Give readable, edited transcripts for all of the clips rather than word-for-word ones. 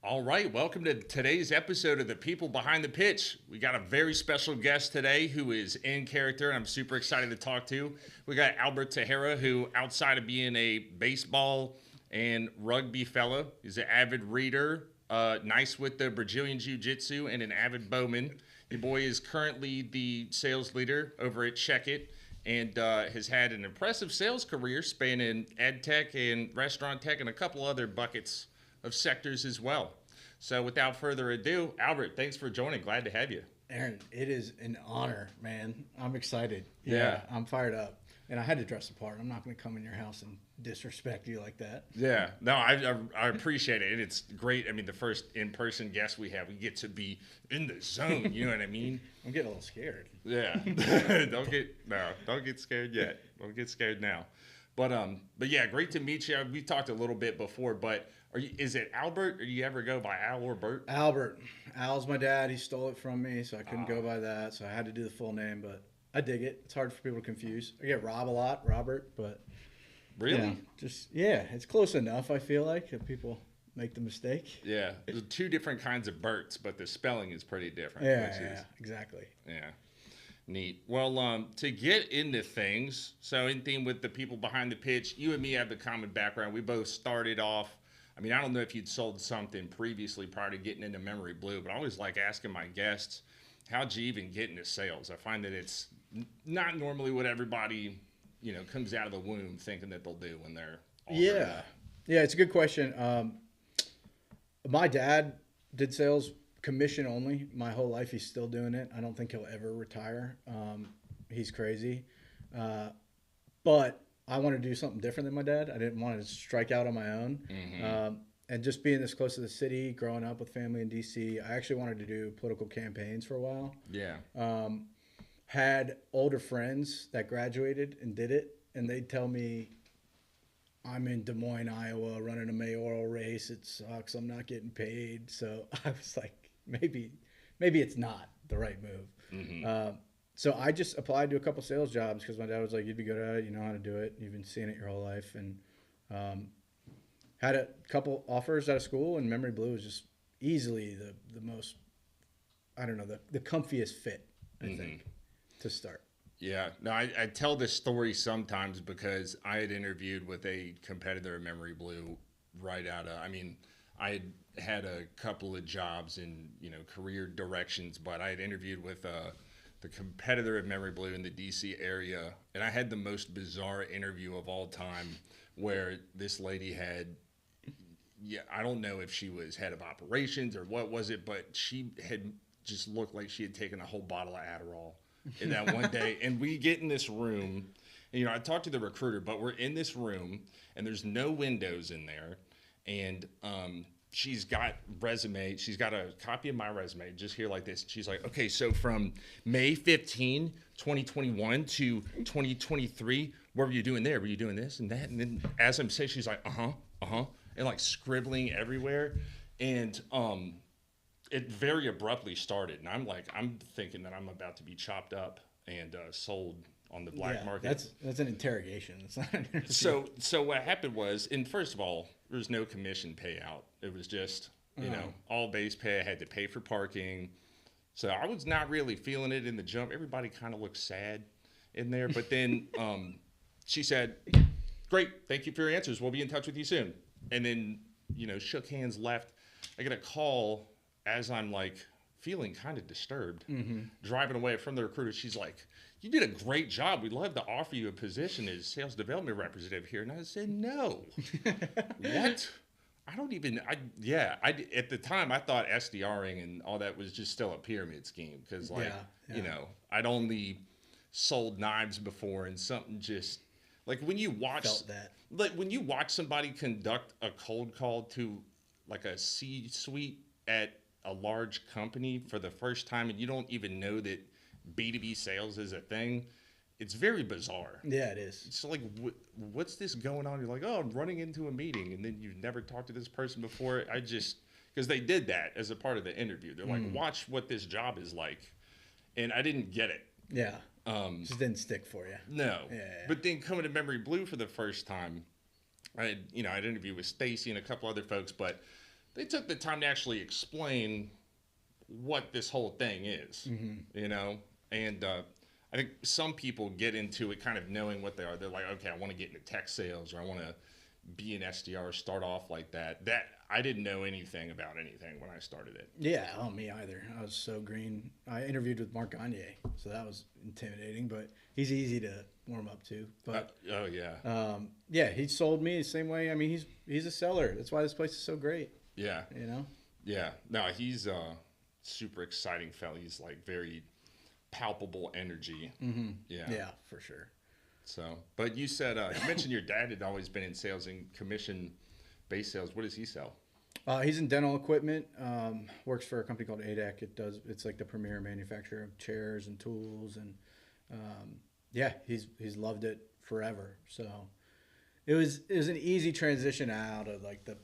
All right, welcome to today's episode of The People Behind the Pitch. We got a very special guest today who is in character, and I'm super excited to talk to. We got Albert Tejera, who, outside of being a baseball and rugby fella, is an avid reader, nice with the Brazilian Jiu-Jitsu, and an avid bowman. Your boy is currently the sales leader over at CheckIt, and has had an impressive sales career spanning ed tech and restaurant tech and a couple other buckets of sectors as well. So without further ado, Albert, thanks for joining. Glad to have you. Aaron, it is an honor, man. I'm excited. Yeah. I'm fired up. And I had to dress the part. I'm not going to come in your house and disrespect you like that. Yeah. No, I appreciate it. And it's great. I mean, the first in-person guest we have, we get to be in the zone. You know what I mean? I'm getting a little scared. Yeah. Don't get scared yet. Don't get scared now. But yeah, great to meet you. We talked a little bit before, but is it Albert, or do you ever go by Al or Bert? Albert. Al's my dad. He stole it from me, so I couldn't go by that. So I had to do the full name, but I dig it. It's hard for people to confuse. I get Rob a lot, Robert, but really, it's close enough. I feel like if people make the mistake. Yeah, there's two different kinds of Berts, but the spelling is pretty different. Yeah, exactly. Yeah. Neat. Well, to get into things, so in theme with the people behind the pitch, you and me have the common background. We both started off, I mean, I don't know if you'd sold something previously prior to getting into memoryBlue, but I always like asking my guests, how'd you even get into sales? I find that it's not normally what everybody, comes out of the womb thinking that they'll do when they're Yeah, it's a good question. My dad did sales commission only my whole life. He's still doing it. I don't think he'll ever retire. He's crazy. But I wanted to do something different than my dad. I didn't want to strike out on my own. Mm-hmm. And just being this close to the city, growing up with family in D.C., I actually wanted to do political campaigns for a while. Yeah. Had older friends that graduated and did it, and they'd tell me, I'm in Des Moines, Iowa, running a mayoral race. It sucks. I'm not getting paid. So I was like, maybe it's not the right move. Mm-hmm. So I just applied to a couple sales jobs because my dad was like, you'd be good at it. You know how to do it. You've been seeing it your whole life. And had a couple offers out of school, and memoryBlue was just easily the most, I don't know, the comfiest fit, I think, to start. Yeah. No, I tell this story sometimes because I had interviewed with a competitor at memoryBlue right out of, I had a couple of jobs in, career directions, but I had interviewed with the competitor at memoryBlue in the DC area, and I had the most bizarre interview of all time where this lady had, I don't know if she was head of operations or what was it, but she had just looked like she had taken a whole bottle of Adderall in that one day. And we get in this room, and, I talked to the recruiter, but we're in this room, and there's no windows in there, and she's got she's got a copy of my resume just here like this. She's like, okay, so from May 15, 2021 to 2023, what were you doing there? Were you doing this and that? And then as I'm saying, she's like, and like scribbling everywhere. And it very abruptly started. And I'm thinking that I'm about to be chopped up and sold on the black market. That's an interrogation. It's not an interview. So what happened was, and first of all, there was no commission payout. It was just, all base pay. I had to pay for parking. So I was not really feeling it in the jump. Everybody kind of looked sad in there. But then she said, great, thank you for your answers. We'll be in touch with you soon. And then, shook hands, left. I get a call as I'm like feeling kind of disturbed, driving away from the recruiter. She's like, you did a great job. We'd love to offer you a position as sales development representative here. And I said, no. What? At the time, I thought SDRing and all that was just still a pyramid scheme. Because, I'd only sold knives before, and something just, like when you watch, when you watch somebody conduct a cold call to like a C-suite at a large company for the first time, and you don't even know that B2B sales is a thing, it's very bizarre. Yeah, it is. It's like, what's this going on? You're like, oh, I'm running into a meeting, and then you've never talked to this person before. Because they did that as a part of the interview. They're like, watch what this job is like. And I didn't get it. Yeah. Just didn't stick for you. No. Yeah. But then coming to memoryBlue for the first time, I'd interviewed with Stacy and a couple other folks, but they took the time to actually explain what this whole thing is, you know? And I think some people get into it kind of knowing what they are. They're like, okay, I want to get into tech sales, or I want to be an SDR, start off like that. That I didn't know anything about anything when I started it. Yeah, oh, me either. I was so green. I interviewed with Mark Gagne, so that was intimidating, but he's easy to warm up to. But oh yeah, yeah, he sold me the same way. I mean, he's a seller. That's why this place is so great. yeah, You know? yeah. No, he's a super exciting fella. He's like very palpable energy. Yeah, Yeah, for sure. So, but you said you mentioned your dad had always been in sales and commission-based sales. What does he sell? He's in dental equipment. Works for a company called ADEC. It's like the premier manufacturer of chairs and tools, and yeah, he's loved it forever. So it was an easy transition out of like the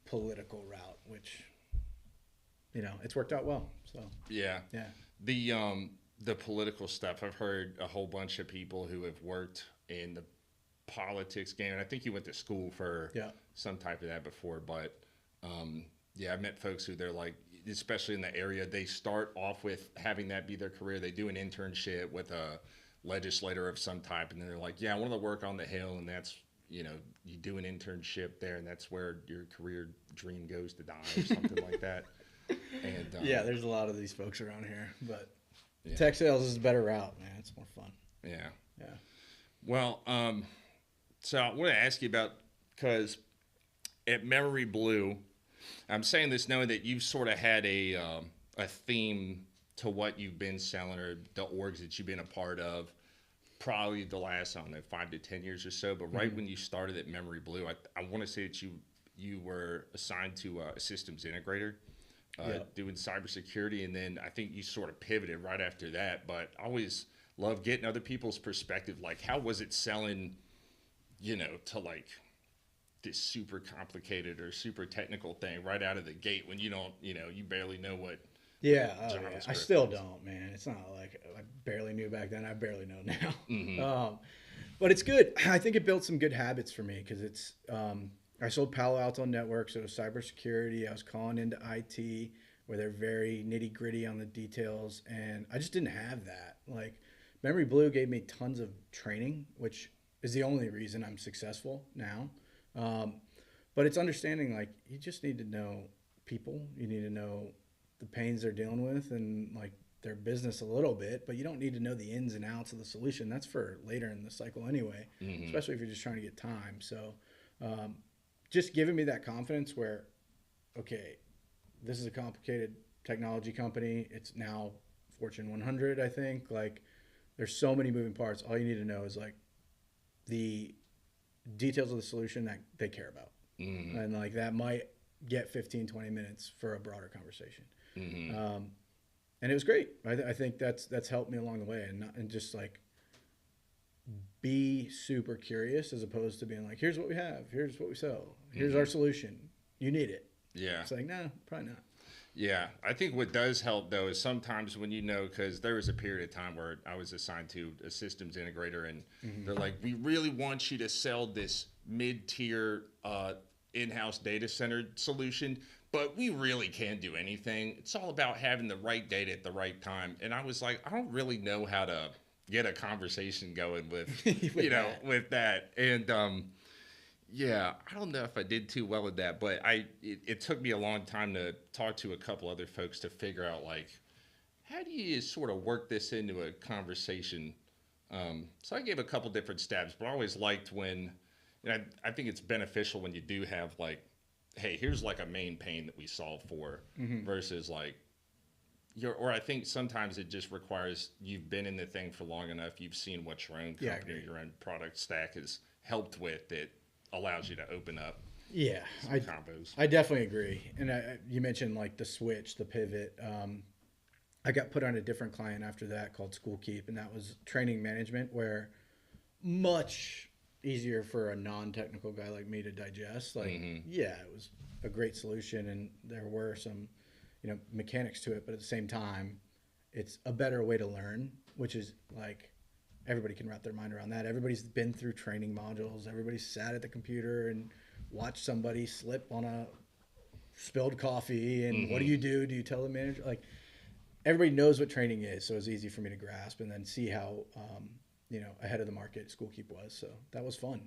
political route, which it's worked out well. So Yeah, yeah, the political stuff. I've heard a whole bunch of people who have worked in the politics game, and I think you went to school for some type of that before, but yeah, I've met folks who they're like, especially in the area, they start off with having that be their career. They do an internship with a legislator of some type, and then they're like, yeah, I want to work on the Hill, and that's, you do an internship there, and that's where your career dream goes to die or something like that. And yeah, there's a lot of these folks around here, but yeah. tech sales is a better route, man. It's more fun. Yeah. Yeah. Well, so I want to ask you about, because at memoryBlue, I'm saying this knowing that you've sort of had a theme to what you've been selling, or the orgs that you've been a part of, probably the last, I don't know, 5 to 10 years or so. But right when you started at memoryBlue, I want to say that you were assigned to a systems integrator, doing cybersecurity, and then I think you sort of pivoted right after that. But I always love getting other people's perspective. Like, how was it selling, to like this super complicated or super technical thing right out of the gate when you don't, you barely know what. Yeah, I still don't, man. It's not like I barely knew back then. I barely know now. But it's good. I think it built some good habits for me because it's. I sold Palo Alto Networks, so it was cybersecurity. I was calling into IT, where they're very nitty gritty on the details, and I just didn't have that. Like, memoryBlue gave me tons of training, which is the only reason I'm successful now. But it's understanding, like, you just need to know people. You need to know the pains they're dealing with and like their business a little bit, but you don't need to know the ins and outs of the solution. That's for later in the cycle anyway, especially if you're just trying to get time. So just giving me that confidence where, okay, this is a complicated technology company. It's now Fortune 100, I think. Like, there's so many moving parts. All you need to know is like the details of the solution that they care about. And like that might get 15, 20 minutes for a broader conversation. And it was great. I think that's helped me along the way, and just like be super curious as opposed to being like, here's what we have, here's what we sell, here's our solution. You need it. Yeah. It's like, no, probably not. Yeah. I think what does help though is sometimes when because there was a period of time where I was assigned to a systems integrator, and they're like, we really want you to sell this mid-tier in-house data center solution, but we really can't do anything. It's all about having the right data at the right time. And I was like, I don't really know how to get a conversation going with, with that. And yeah, I don't know if I did too well at that, but it took me a long time to talk to a couple other folks to figure out, like, how do you sort of work this into a conversation? So I gave a couple different stabs, but I always liked when, I think it's beneficial when you do have like, hey, here's like a main pain that we solve for, versus like, or I think sometimes it just requires you've been in the thing for long enough, you've seen what your own company or your own product stack has helped with, that allows you to open up. Yeah, combos. I definitely agree. And you mentioned like the switch, the pivot. I got put on a different client after that called School Keep, and that was training management, where much easier for a non-technical guy like me to digest. Like, yeah, it was a great solution, and there were some, mechanics to it, but at the same time, it's a better way to learn, which is like, everybody can wrap their mind around that. Everybody's been through training modules. Everybody's sat at the computer and watched somebody slip on a spilled coffee and what do you do? Do you tell the manager? Like everybody knows what training is, so it's easy for me to grasp and then see how ahead of the market Schoolkeep was. So that was fun.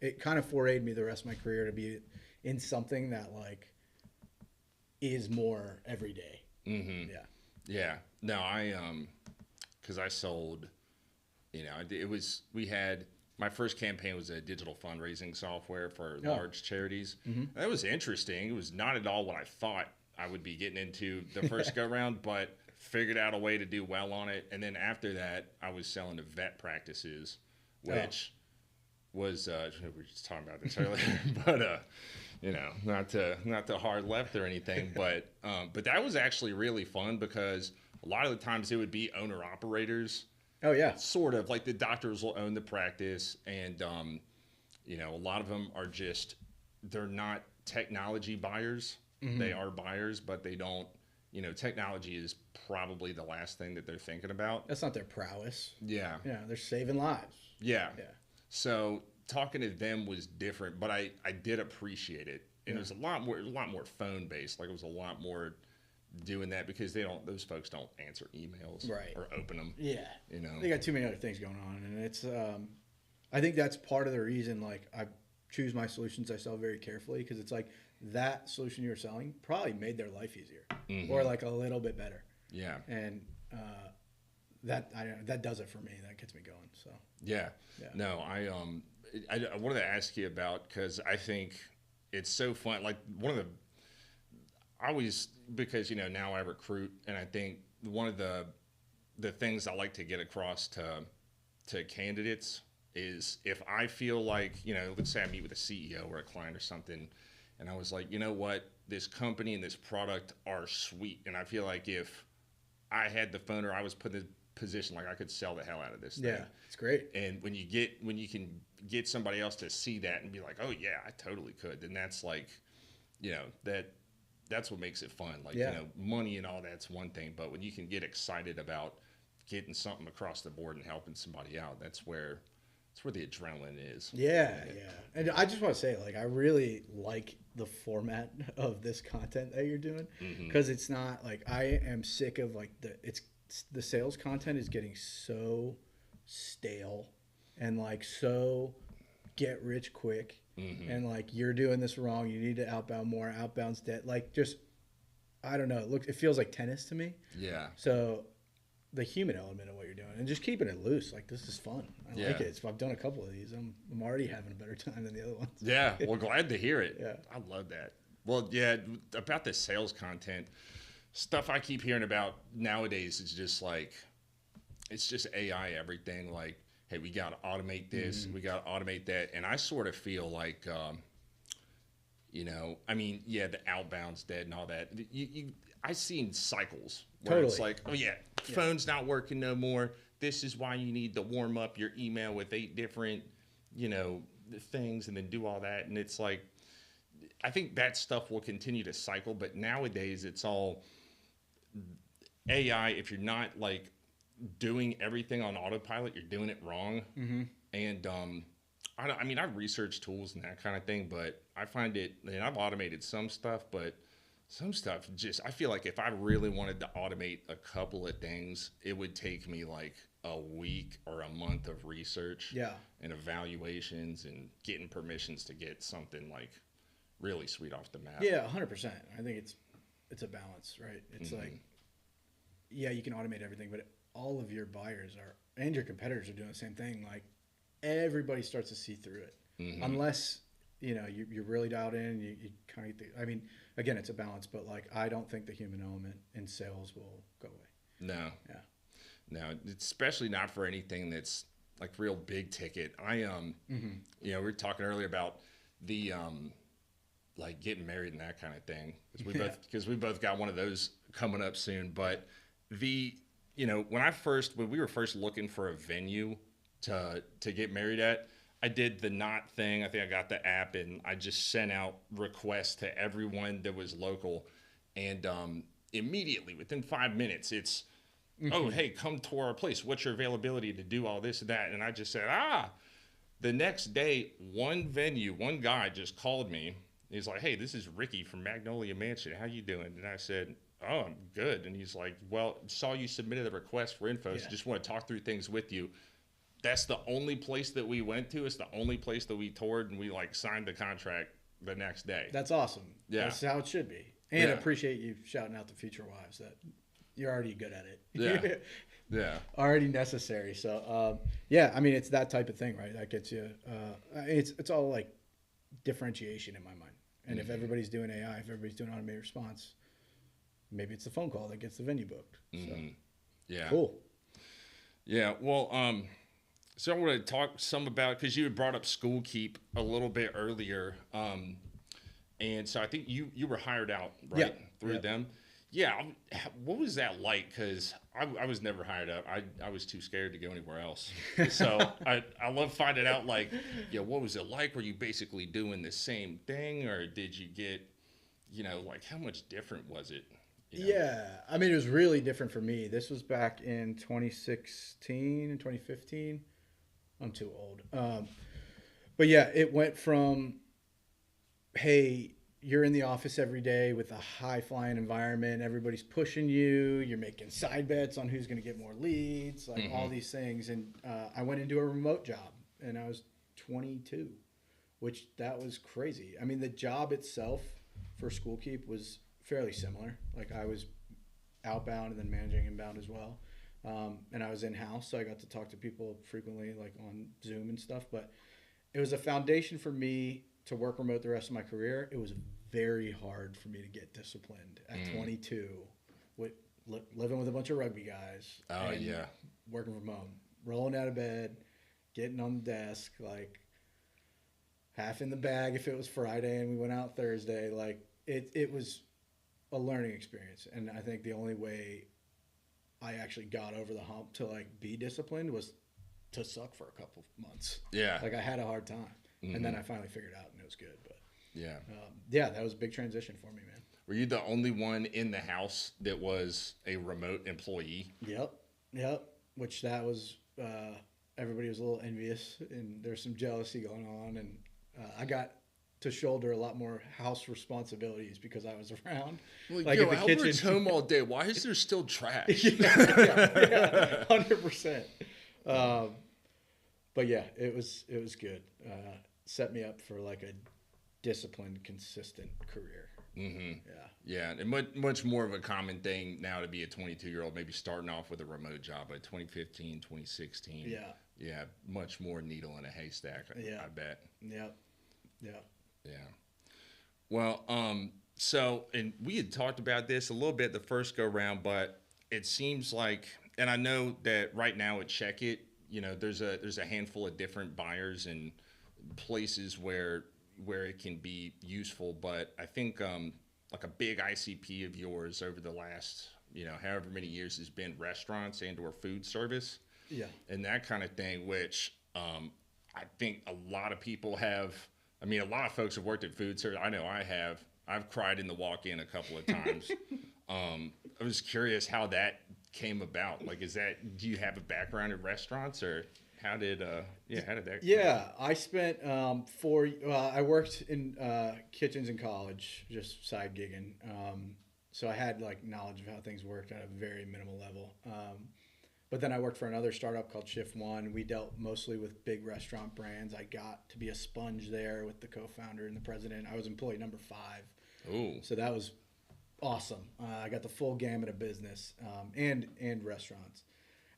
It kind of forayed me the rest of my career to be in something that like is more every day. Mm-hmm. Yeah. No, because I sold, my first campaign was a digital fundraising software for large charities. Mm-hmm. That was interesting. It was not at all what I thought I would be getting into the first go round, but figured out a way to do well on it. And then after that, I was selling to vet practices, which was, we were just talking about this earlier, but, not to hard left or anything, but that was actually really fun because a lot of the times it would be owner operators. Oh yeah. Sort of like the doctors will own the practice and, a lot of them are they're not technology buyers. Mm-hmm. They are buyers, but they don't, technology is probably the last thing that they're thinking about. That's not their prowess. Yeah. Yeah. They're saving lives. Yeah. Yeah. So talking to them was different, but I did appreciate it. And it was a lot more phone based. Like it was a lot more doing that because those folks don't answer emails or open them. Yeah. They got too many other things going on. And it's, I think that's part of the reason, like I choose my solutions I sell very carefully because it's like that solution you're selling probably made their life easier or like a little bit better. Yeah. And, that does it for me. That gets me going. So yeah. No, I wanted to ask you about, cause I think it's so fun. Like because now I recruit and I think one of the things I like to get across to candidates is if I feel like, let's say I meet with a CEO or a client or something and I was like, you know what, this company and this product are sweet. And I feel like if I had the phone or I was put in a position, like I could sell the hell out of this thing. Yeah, it's great. And when you can get somebody else to see that and be like, oh yeah, I totally could, then that's like, that's what makes it fun. Like, money and all that's one thing, but when you can get excited about getting something across the board and helping somebody out, that's where the adrenaline is. Yeah. And I just want to say, like, I really like the format of this content that you're doing because it's not like I am sick of like the sales content is getting so stale and like so get rich quick. And like you're doing this wrong, you need to outbound more, outbound's dead. Like just I don't know, it feels like tennis to me. Yeah. So the human element of what you're doing and just keeping it loose, like this is fun. I like it. So I've done a couple of these. I'm already having a better time than the other ones. Yeah. Well, glad to hear it. Yeah. I love that. Well, yeah, about the sales content stuff I keep hearing about nowadays is just like it's just AI everything. Like, hey, we got to automate this, we got to automate that. And I sort of feel like, I mean, yeah, the outbound's dead and all that. I've seen cycles where it's like, oh, yeah, phone's not working no more. This is why you need to warm up your email with 8 different, things and then do all that. And it's like, I think that stuff will continue to cycle. But nowadays, it's all AI. If you're not like doing everything on autopilot, you're doing it wrong. And I've researched tools and that kind of thing, but I find I've automated some stuff, but some stuff I feel like if I really wanted to automate a couple of things, it would take me like a week or a month of research and evaluations and getting permissions to get something like really sweet off the map. Yeah, 100%. I think it's a balance, right? It's like, yeah, you can automate everything, but all of your buyers and your competitors are doing the same thing. Like everybody starts to see through it unless, you're really dialed in, you kind of, again, it's a balance, but like, I don't think the human element in sales will go away. No. Yeah. No, especially not for anything that's like real big ticket. We were talking earlier about the, like getting married and that kind of thing. Because we both got one of those coming up soon. But when we were first looking for a venue to get married at, I did the Knot thing. I think I got the app and I just sent out requests to everyone that was local. And immediately, within 5 minutes, it's, oh, hey, come to our place. What's your availability to do all this and that? And I just said, the next day, one guy just called me. He's like, "Hey, this is Ricky from Magnolia Mansion. How you doing?" And I said, "Oh, I'm good." And he's like, "Well, saw you submitted a request for info, so just want to talk through things with you." That's the only place that we went to. It's the only place that we toured, and we like signed the contract the next day. That's awesome. Yeah. That's how it should be. And I appreciate you shouting out the future wives that you're already good at it. Yeah. Yeah. Already necessary. So, yeah, I mean, it's that type of thing, right? That gets you, it's all like differentiation in my mind. And if everybody's doing AI, if everybody's doing automated response, maybe it's the phone call that gets the venue booked. So, yeah. Cool. Yeah. Well, so I want to talk some about, because you had brought up School Keep a little bit earlier. And so I think you were hired out, right? Through them. Yeah. What was that like? Because I was never hired out. I was too scared to go anywhere else. So I love finding out, like, what was it like? Were you basically doing the same thing, or did you get, like, how much different was it? Yeah. I mean, it was really different for me. This was back in 2016 and 2015. I'm too old. But yeah, it went from, hey, you're in the office every day with a high flying environment. Everybody's pushing you. You're making side bets on who's going to get more leads, like all these things. And I went into a remote job and I was 22, which that was crazy. I mean, the job itself for School Keep was fairly similar. Like I was outbound and then managing inbound as well. And I was in-house, so I got to talk to people frequently, like on Zoom and stuff. But it was a foundation for me to work remote the rest of my career. It was very hard for me to get disciplined at 22, with living with a bunch of rugby guys. Oh, yeah. Working from home, rolling out of bed, getting on the desk, like half in the bag if it was Friday and we went out Thursday. Like it was a learning experience. And I think the only way I actually got over the hump to like be disciplined was to suck for a couple of months. Yeah. Like I had a hard time. And then I finally figured it out and it was good. But yeah, that was a big transition for me, man. Were you the only one in the house that was a remote employee? Yep. Which that was, everybody was a little envious and there's some jealousy going on. And I got to shoulder a lot more house responsibilities because I was around. Like in the Albert's kitchen. Home all day. Why is there still trash? yeah, 100%. But yeah, it was good. Set me up for like a disciplined, consistent career. Yeah, and much more of a common thing now to be a 22-year-old, maybe starting off with a remote job by 2015, 2016. Yeah, much more needle in a haystack, I bet. Yeah. Well, so, and we had talked about this a little bit the first go round, but it seems like, and I know that right now at CheckIt, there's a handful of different buyers and places where it can be useful, but I think like a big ICP of yours over the last however many years has been restaurants and or food service, and that kind of thing, which I think a lot of people have. I mean, a lot of folks have worked at food service. I know I have. I've cried in the walk-in a couple of times. I was curious how that came about. Like, do you have a background in restaurants, or how did that? Yeah, I spent I worked in kitchens in college, just side gigging. So I had like knowledge of how things worked at a very minimal level. But then I worked for another startup called Shift One. We dealt mostly with big restaurant brands. I got to be a sponge there with the co-founder and the president. I was employee number 5. Ooh. So that was awesome. I got the full gamut of business and restaurants.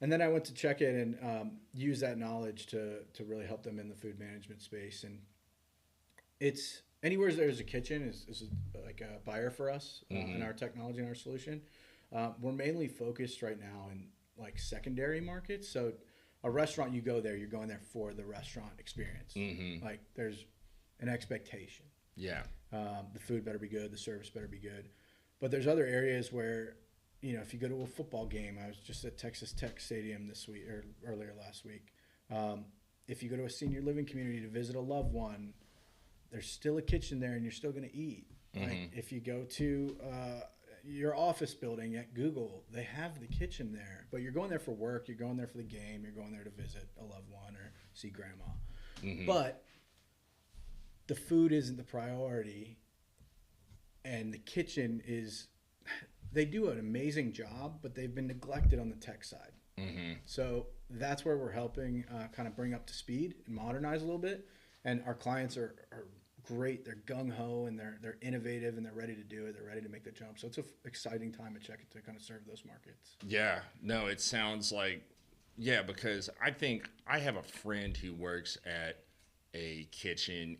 And then I went to CheckIt and used that knowledge to really help them in the food management space. And it's anywhere there's a kitchen is like a buyer for us in our technology and our solution. We're mainly focused right now in like secondary markets. So a restaurant, you're going there for the restaurant experience. Like there's an expectation. Yeah. The food better be good. The service better be good. But there's other areas where, if you go to a football game, I was just at Texas Tech Stadium this week or earlier last week. If you go to a senior living community to visit a loved one, there's still a kitchen there and you're still going to eat. Like if you go to your office building at Google, they have the kitchen there, but you're going there for work, you're going there for the game, you're going there to visit a loved one or see grandma. But the food isn't the priority and the kitchen is, they do an amazing job, but they've been neglected on the tech side. So that's where we're helping kind of bring up to speed and modernize a little bit. And our clients are great. They're gung ho and they're innovative and they're ready to do it. They're ready to make the jump. So it's an exciting time at CheckIt to kind of serve those markets. Yeah, no, it sounds like, yeah, because I think I have a friend who works at a kitchen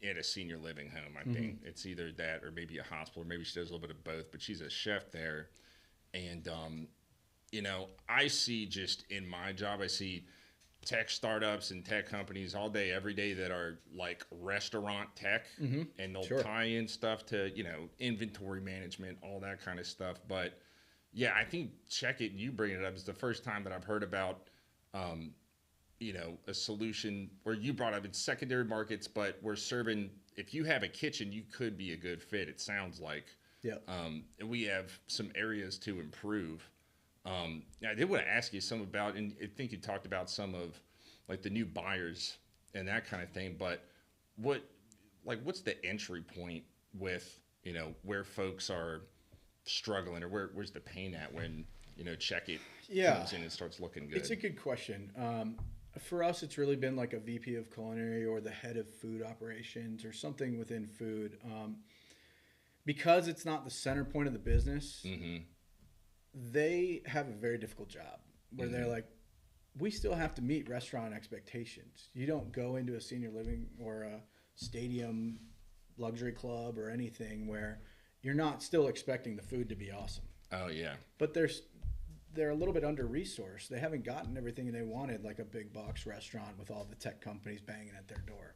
at a senior living home. I think it's either that or maybe a hospital, or maybe she does a little bit of both, but she's a chef there. And, you know, I see just in my job, I see tech startups and tech companies all day, every day that are like restaurant tech, and they'll tie in stuff to, you know, inventory management, all that kind of stuff. But yeah, I think CheckIt, you bring it up, is the first time that I've heard about, you know, a solution where you brought up it's secondary markets, but we're serving, if you have a kitchen, you could be a good fit, it sounds like. Yeah. And we have some areas to improve. I did want to ask you some about, and I think you talked about some of like the new buyers and that kind of thing, but what's the entry point with, you know, where folks are struggling, or where's the pain at when, you know, CheckIt comes in and starts looking good? It's a good question. For us, it's really been like a VP of culinary or the head of food operations or something within food. Because it's not the center point of the business, they have a very difficult job where they're like, we still have to meet restaurant expectations. You don't go into a senior living or a stadium luxury club or anything where you're not still expecting the food to be awesome. Oh yeah. But they're a little bit under-resourced. They haven't gotten everything they wanted, like a big box restaurant with all the tech companies banging at their door.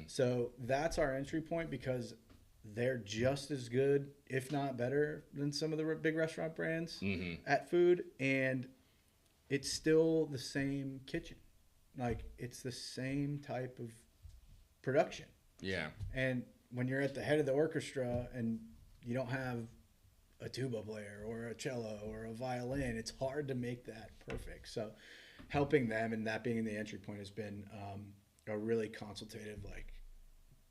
So that's our entry point, because they're just as good, if not better, than some of the big restaurant brands at food. And it's still the same kitchen. Like, it's the same type of production. Yeah. And when you're at the head of the orchestra and you don't have a tuba player or a cello or a violin, it's hard to make that perfect. So helping them and that being the entry point has been a really consultative, like,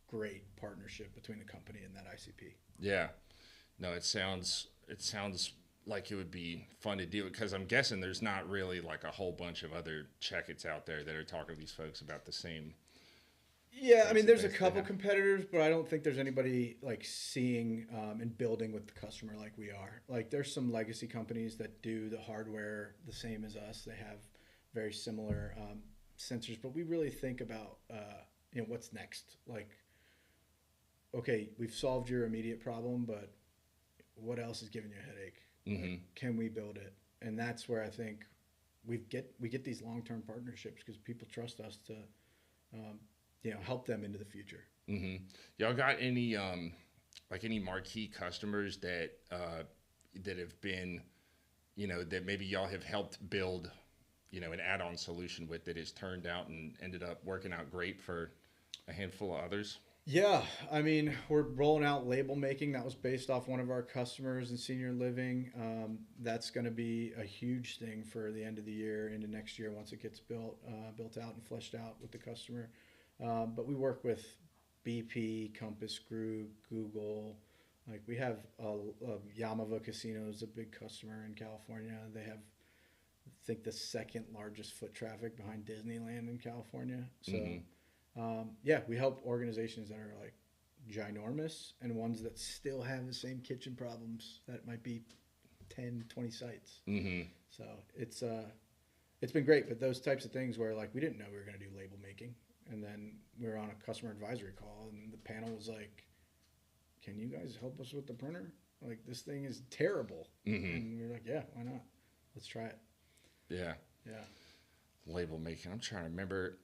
great partnership between the company and that ICP. Yeah. No, it sounds like it would be fun to do it, because I'm guessing there's not really like a whole bunch of other CheckIts out there that are talking to these folks about the same. Yeah, I mean, there's a couple competitors, but I don't think there's anybody like seeing and building with the customer like we are. Like, there's some legacy companies that do the hardware the same as us. They have very similar sensors, but we really think about you know, what's next. Like, okay, we've solved your immediate problem, but what else is giving you a headache? Like, can we build it? And that's where I think we get these long-term partnerships, because people trust us to you know, help them into the future. Y'all got any like any marquee customers that that have been, you know, that maybe y'all have helped build, you know, an add-on solution with, that has turned out and ended up working out great for a handful of others? Yeah, I mean, we're rolling out label making. That was based off one of our customers in senior living. That's going to be a huge thing for the end of the year into next year once it gets built out and fleshed out with the customer. But we work with BP, Compass Group, Google. Like, we have Yamava Casino is a big customer in California. They have, I think, the second largest foot traffic behind Disneyland in California. So. Yeah, we help organizations that are like ginormous and ones that still have the same kitchen problems that might be 10, 20 sites. So it's been great. But those types of things where, like, we didn't know we were going to do label making, and then we were on a customer advisory call, and the panel was like, "Can you guys help us with the printer? Like, this thing is terrible." And we were like, "Yeah, why not? Let's try it." Yeah. Yeah. Label making. I'm trying to remember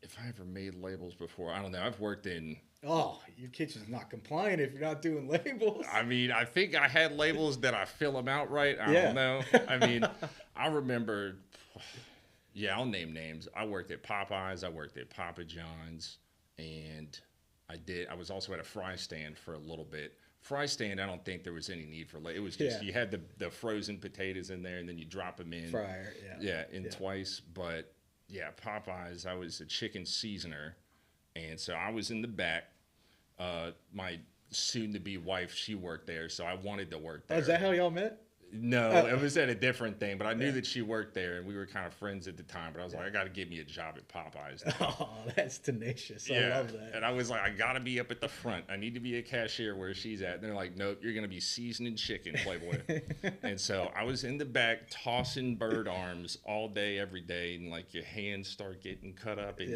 if I ever made labels before. I don't know. I've worked in... Oh, your kitchen's not compliant if you're not doing labels. I mean, I think I had labels that I fill them out right. I don't know. I mean, I remember... Yeah, I'll name names. I worked at Popeyes. I worked at Papa John's. And I was also at a fry stand for a little bit. Fry stand, I don't think there was any need for labels. It was just, you had the frozen potatoes in there, and then you drop them in. Fryer, twice. But... yeah, Popeyes, I was a chicken seasoner, and so I was in the back. My soon-to-be wife, she worked there, so I wanted to work Oh, there. is that how y'all met? No, it was at a different thing, but I knew that she worked there, and we were kind of friends at the time. But I was like, I got to get me a job at Popeyes. Oh, that's tenacious. I love that. And I was like, I got to be up at the front. I need to be a cashier where she's at. And they're like, nope, you're going to be seasoning chicken, Playboy. And so I was in the back tossing bird arms all day, every day, and like your hands start getting cut up, and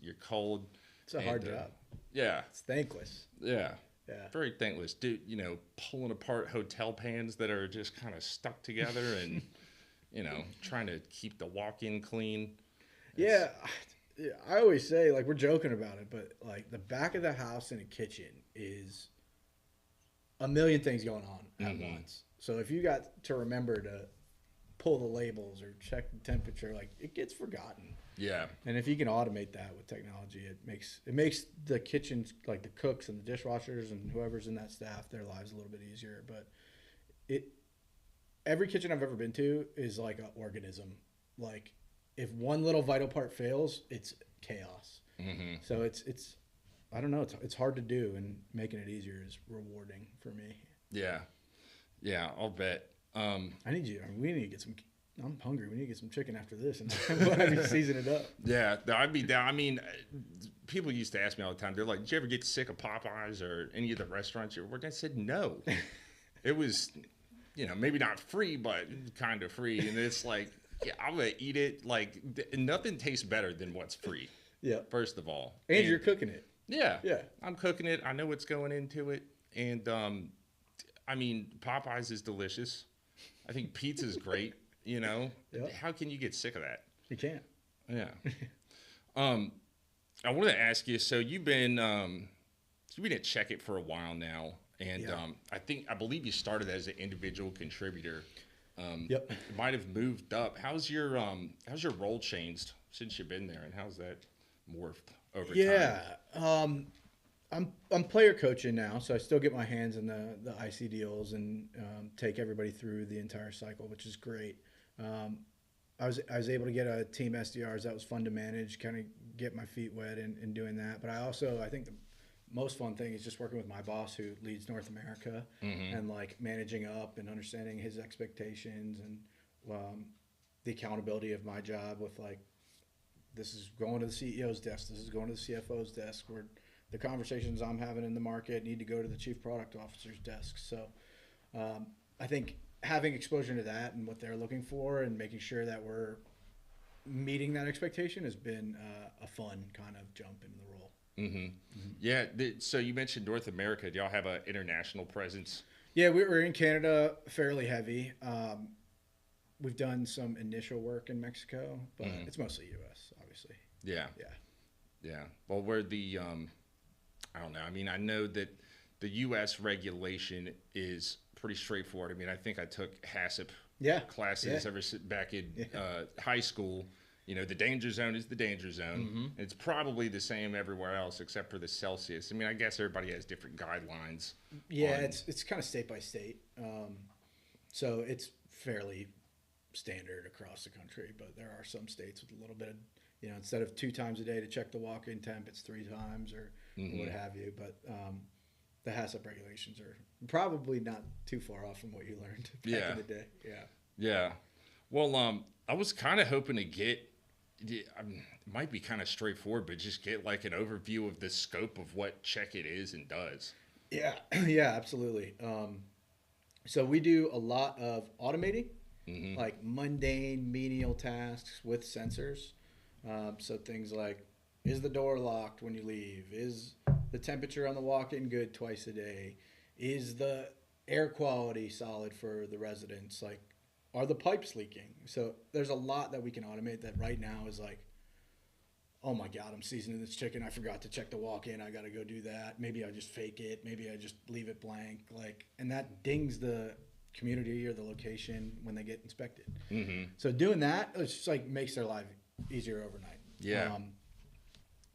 you're cold. It's a hard job. Yeah, it's thankless. Yeah. Yeah. Very thankless. Dude, pulling apart hotel pans that are just kind of stuck together and, trying to keep the walk-in clean. Yeah. I always say, like, we're joking about it, but, like, the back of the house in a kitchen is a million things going on at once. So if you got to remember to pull the labels or check the temperature, like, it gets forgotten. Yeah. And if you can automate that with technology, it makes the kitchens, like the cooks and the dishwashers and whoever's in that staff, their lives a little bit easier. But every kitchen I've ever been to is like an organism. Like if one little vital part fails, it's chaos. Mm-hmm. So it's I don't know, it's hard to do, and making it easier is rewarding for me. Yeah. Yeah, I'll bet. We need to get some. I'm hungry. We need to get some chicken after this, and we'll have you season it up. Yeah, I'd be down. I mean, people used to ask me all the time. They're like, "Did you ever get sick of Popeyes or any of the restaurants you worked at?" I said, "No." It was, maybe not free, but kind of free. And it's like, yeah, I'm gonna eat it. Like nothing tastes better than what's free. Yeah. First of all, and you're cooking it. Yeah. Yeah. I'm cooking it. I know what's going into it, and I mean, Popeyes is delicious. I think pizza's great. Yep. How can you get sick of that? You can't. Yeah. I wanted to ask you. So you've been at CheckIt for a while now, and I believe you started as an individual contributor. Yep. Might have moved up. How's your role changed since you've been there, and how's that morphed over time? Yeah. I'm player coaching now, so I still get my hands in the IC deals and take everybody through the entire cycle, which is great. I was able to get a team SDRs. That was fun to manage, kind of get my feet wet in doing that. But I think the most fun thing is just working with my boss who leads North America and like managing up and understanding his expectations and the accountability of my job with like, this is going to the CEO's desk. This is going to the CFO's desk. Where the conversations I'm having in the market need to go to the chief product officer's desk. So I think having exposure to that and what they're looking for and making sure that we're meeting that expectation has been a fun kind of jump into the role. Yeah. So you mentioned North America. Do y'all have an international presence? Yeah, we're in Canada fairly heavy. We've done some initial work in Mexico, but it's mostly U.S., obviously. Yeah. Yeah. Yeah. Well, we're the I don't know. I mean, I know that the U.S. regulation is pretty straightforward. I mean, I think I took HACCP classes ever back in high school. The danger zone is the danger zone. It's probably the same everywhere else except for the Celsius. I mean, I guess everybody has different guidelines. Yeah, it's kind of state by state. So it's fairly standard across the country, but there are some states with a little bit of, instead of 2 times a day to check the walk-in temp, it's 3 times or what have you. But the HACCP regulations are probably not too far off from what you learned back in the day. Yeah. Yeah. Well, I was kind of hoping to get, it might be kind of straightforward, but just get like an overview of the scope of what CheckIt is and does. Yeah. Yeah, absolutely. So we do a lot of automating, like mundane menial tasks with sensors. So things like, is the door locked when you leave? Is the temperature on the walk-in good twice a day? Is the air quality solid for the residents? Like, are the pipes leaking? So there's a lot that we can automate that right now is like, oh my God, I'm seasoning this chicken. I forgot to check the walk-in. I got to go do that. Maybe I just fake it. Maybe I just leave it blank. Like, and that dings the community or the location when they get inspected. So doing that, it's just like makes their life easier overnight. Yeah.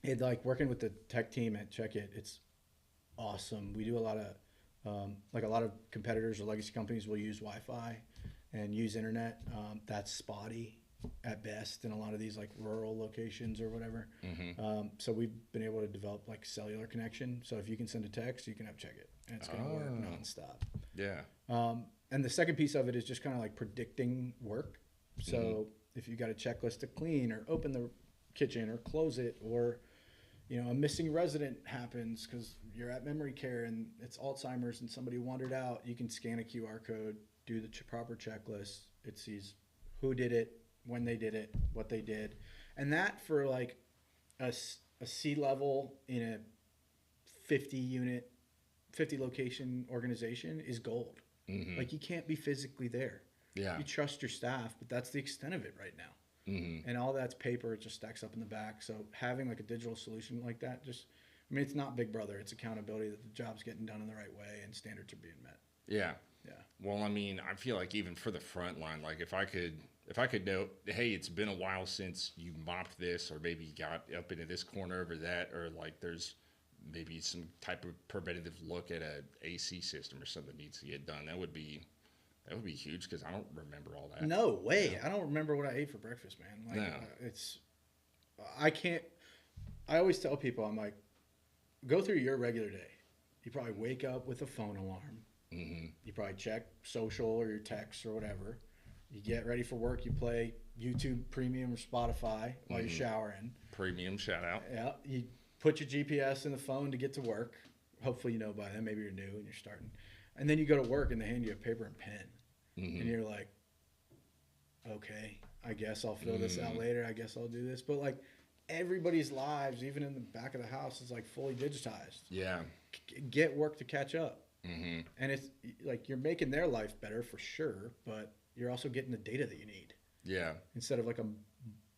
It like working with the tech team at CheckIt, it's awesome. We do a lot of like a lot of competitors or legacy companies will use Wi-Fi and use internet. That's spotty. at best in a lot of these like rural locations or whatever. So we've been able to develop like cellular connection. So if you can send a text, you can have CheckIt, and it's going to work nonstop. Yeah. And the second piece of it is just kind of like predicting work. So if you got a checklist to clean or open the kitchen or close it, or you know, a missing resident happens because you're at memory care and it's Alzheimer's and somebody wandered out, you can scan a QR code, do the proper checklist. It sees who did it, when they did it, what they did. And that for like a C level in a 50 location organization is gold. Like you can't be physically there. Yeah. You trust your staff, but that's the extent of it right now. And all that's paper, it just stacks up in the back. So having like a digital solution like that, just, I mean, it's not Big Brother, it's accountability that the job's getting done in the right way and standards are being met. Yeah. Yeah. Well, I mean, I feel like even for the front line, like if I could know, hey, it's been a while since you mopped this, or maybe you got up into this corner over that, or like there's maybe some type of preventative look at a AC system or something that needs to get done. That would be huge, because I don't remember all that. No way. I don't remember what I ate for breakfast, man. Like, I always tell people, I'm like, go through your regular day. You probably wake up with a phone alarm. You probably check social or your texts or whatever. You get ready for work. You play YouTube Premium or Spotify while you're showering. Premium shout out. Yeah. You put your GPS in the phone to get to work. Hopefully you know by then. Maybe you're new and you're starting. And then you go to work and they hand you a paper and pen. And you're like, okay, I guess I'll fill this out later. I guess I'll do this. But like everybody's lives, even in the back of the house, is like fully digitized. Yeah. Get work to catch up. And it's like you're making their life better for sure, but you're also getting the data that you need. Yeah. Instead of like a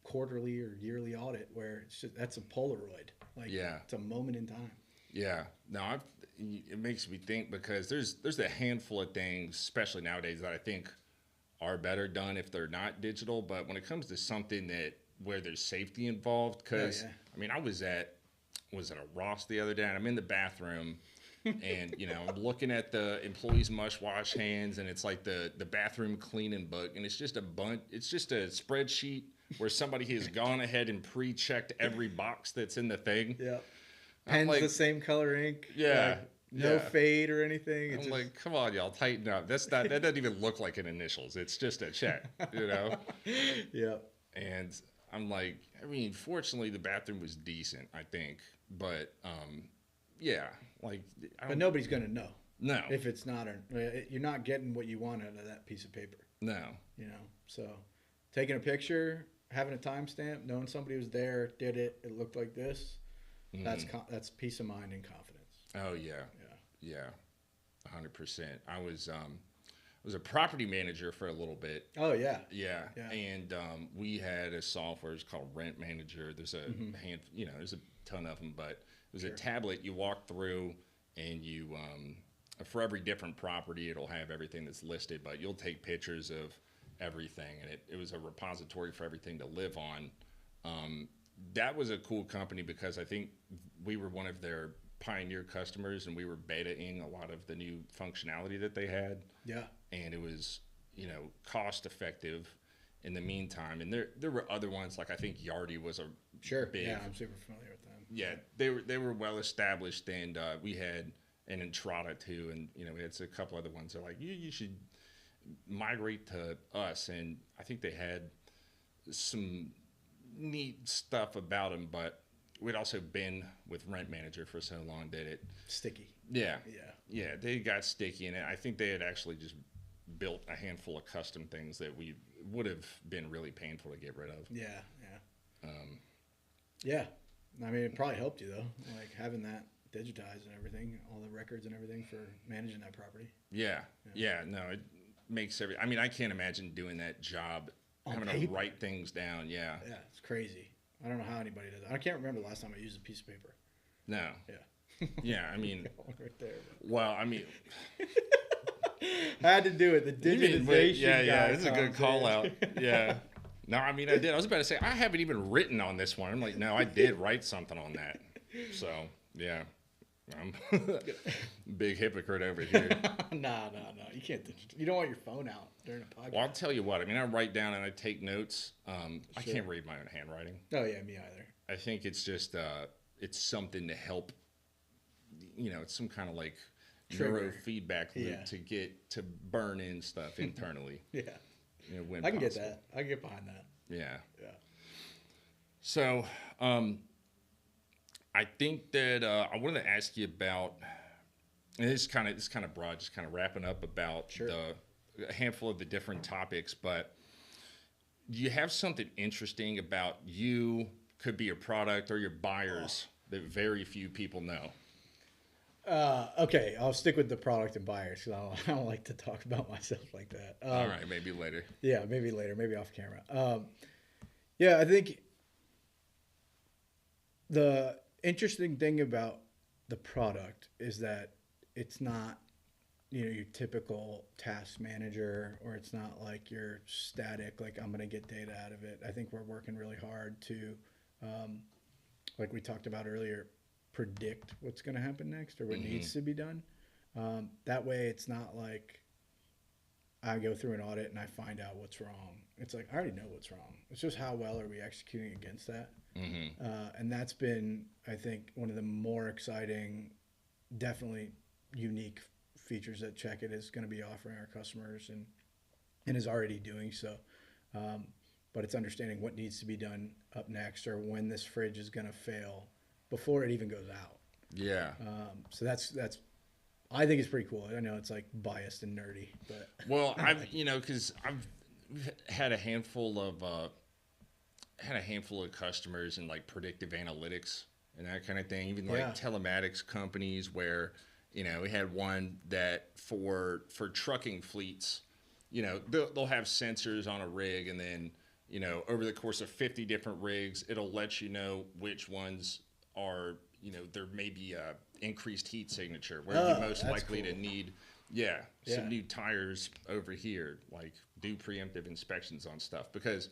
quarterly or yearly audit where it's just, that's a Polaroid. Like it's a moment in time. Yeah. No, it makes me think, because there's a handful of things, especially nowadays, that I think are better done if they're not digital. But when it comes to something where there's safety involved, because I mean, I was at a Ross the other day, and I'm in the bathroom, and you know, I'm looking at the employees must wash hands, and it's like the bathroom cleaning book, and it's just a spreadsheet where somebody has gone ahead and pre-checked every box that's in the thing. Yeah. Pens like, the same color ink. Yeah. Like, no fade or anything. I'm like, come on, y'all, tighten up. That doesn't even look like an initials. It's just a check, you know? Yeah. And I'm like, I mean, fortunately the bathroom was decent, I think. But, yeah, like. But nobody's going to know. No. If it's not, you're not getting what you want out of that piece of paper. No. You know, so taking a picture, having a timestamp, knowing somebody was there, did it, it looked like this. That's peace of mind and confidence. Oh yeah, 100%. I was a property manager for a little bit. Oh yeah, and we had a software. It's called Rent Manager. There's a there's a ton of them, but it was a tablet you walk through, and you for every different property, it'll have everything that's listed, but you'll take pictures of everything, and it was a repository for everything to live on. That was a cool company, because I think we were one of their pioneer customers, and we were beta-ing a lot of the new functionality that they had. Yeah. And it was, cost effective in the meantime. And there were other ones, like I think Yardi was a big. Yeah, I'm super familiar with them. Yeah, they were well established, and we had an Entrada too, and we had a couple other ones. They're like, you should migrate to us, and I think they had some neat stuff about them, but we'd also been with Rent Manager for so long that it sticky. Yeah, they got sticky, and I think they had actually just built a handful of custom things that we would have been really painful to get rid of. Yeah. I mean, it probably helped you though, like having that digitized and everything, all the records and everything for managing that property. Yeah. No, it makes I mean, I can't imagine doing that job, having to write things down. Yeah, it's crazy. I don't know how anybody does it. I can't remember the last time I used a piece of paper. No. Yeah, I mean. Right there. Well, I mean. I had to do it. The digitization. Yeah. This is a good call out. Yeah. No, I mean, I did. I was about to say, I haven't even written on this one. I'm like, no, I did write something on that. So, yeah. I'm big hypocrite over here. No. You can't. You don't want your phone out during a podcast. Well, I'll tell you what. I mean, I write down and I take notes. I can't read my own handwriting. Oh yeah, me either. I think it's just it's something to help. It's some kind of like neurofeedback loop to get to burn in stuff internally. Yeah. When I can possible. get that. I can get behind that. Yeah. Yeah. So, I think that I wanted to ask you about, and this kind of broad, just kind of wrapping up about a handful of the different topics. But do you have something interesting about you? Could be your product or your buyers that very few people know. Okay, I'll stick with the product and buyers because I don't like to talk about myself like that. All right, maybe later. Yeah, maybe later, maybe off camera. Yeah, I think the interesting thing about the product is that it's not, your typical task manager, or it's not like your static, like I'm going to get data out of it. I think we're working really hard to, like we talked about earlier, predict what's going to happen next or what needs to be done. That way it's not like I go through an audit and I find out what's wrong. It's like, I already know what's wrong. It's just how well are we executing against that? And that's been, I think, one of the more exciting, definitely unique features that CheckIt is going to be offering our customers and is already doing so. But it's understanding what needs to be done up next or when this fridge is going to fail before it even goes out. Yeah. So that's I think it's pretty cool. I know it's like biased and nerdy, but well, because I've had a handful of customers in like predictive analytics and that kind of thing. Even like telematics companies where we had one that for trucking fleets, they'll have sensors on a rig, and then over the course of 50 different rigs, it'll let you know which ones are, there may be a increased heat signature where you're most likely to need, some new tires over here, like do preemptive inspections on stuff. Because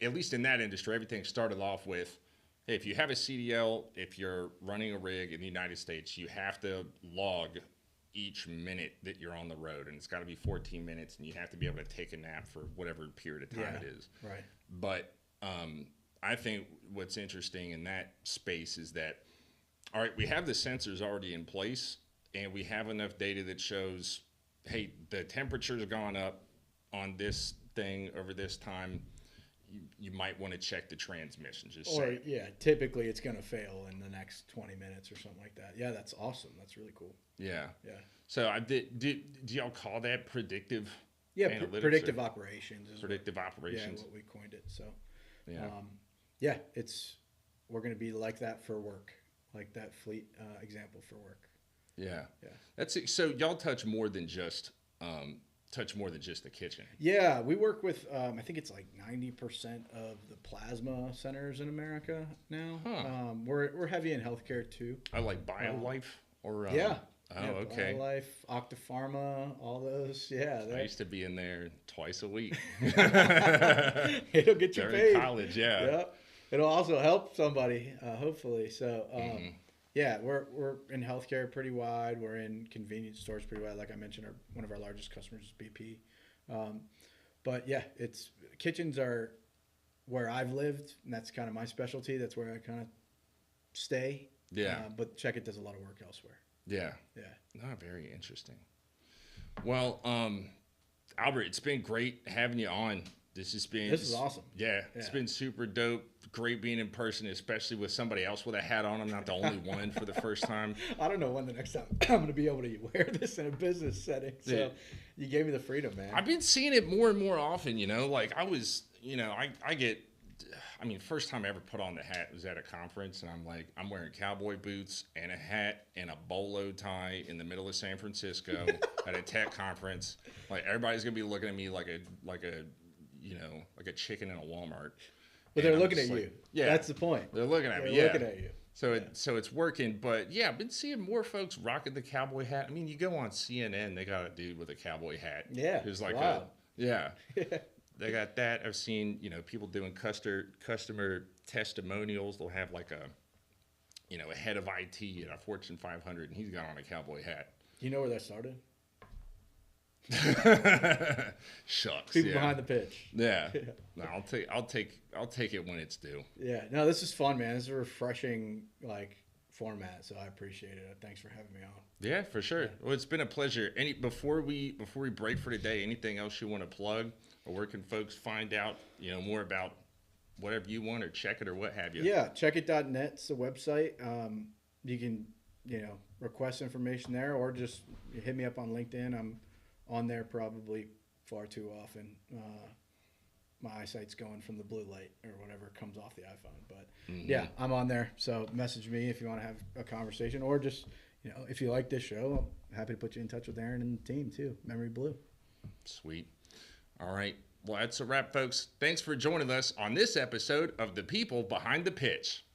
at least in that industry, everything started off with, hey, if you have a CDL, if you're running a rig in the United States, you have to log each minute that you're on the road, and it's got to be 14 minutes, and you have to be able to take a nap for whatever period of time it is. Right. But I think what's interesting in that space is that, all right, we have the sensors already in place, and we have enough data that shows, hey, the temperature's gone up on this thing over this time. You might want to check the transmission. Typically it's going to fail in the next 20 minutes or something like that. Yeah, that's awesome. That's really cool. Yeah. Yeah. So do y'all call that predictive? Yeah, predictive operations. Predictive operations. Yeah, what we coined it. So, yeah. We're going to be like that for work, like that fleet example for work. Yeah. Yeah. That's it. So y'all touch more than just the kitchen. Yeah, we work with, I think it's like 90% of the plasma centers in America now. Huh. We're heavy in healthcare too. I like BioLife or okay. BioLife, Octapharma, all those. Yeah, I used to be in there twice a week. It'll get you paid. College, yeah. Yep. It'll also help somebody, hopefully. So, yeah, we're in healthcare pretty wide. We're in convenience stores pretty wide. Like I mentioned, one of our largest customers is BP. But yeah, kitchens are where I've lived, and that's kind of my specialty. That's where I kind of stay. Yeah. But CheckIt does a lot of work elsewhere. Yeah. Yeah. Not very interesting. Well, Albert, it's been great having you on. This is awesome. Yeah, it's been super dope. Great being in person, especially with somebody else with a hat on. I'm not the only one for the first time. I don't know when the next time I'm going to be able to wear this in a business setting. So you gave me the freedom, man. I've been seeing it more and more often, like I was, first time I ever put on the hat was at a conference, and I'm wearing cowboy boots and a hat and a bolo tie in the middle of San Francisco at a tech conference. Like everybody's going to be looking at me like a chicken in a Walmart. But they're looking at you. Yeah. That's the point. They're looking at me. They're looking at you. So it's working. But yeah, I've been seeing more folks rocking the cowboy hat. I mean, you go on CNN, they got a dude with a cowboy hat. Yeah. Who's like they got that. I've seen, people doing customer testimonials. They'll have like a head of IT at a Fortune 500, and he's got on a cowboy hat. You know where that started? Shucks. People behind the pitch. Yeah. No, I'll take it when it's due. Yeah. No, this is fun, man. This is a refreshing format, so I appreciate it. Thanks for having me on. Yeah, for sure. Yeah. Well, it's been a pleasure. Before we break for today, anything else you want to plug, or where can folks find out more about whatever you want, or check it, or what have you? Yeah, checkit.net's the website. You can request information there, or just hit me up on LinkedIn. I'm on there probably far too often. My eyesight's going from the blue light or whatever comes off the iPhone. But yeah, I'm on there. So message me if you want to have a conversation, or just, if you like this show, I'm happy to put you in touch with Aaron and the team too. memoryBlue. Sweet. All right. Well, that's a wrap, folks. Thanks for joining us on this episode of The People Behind the Pitch.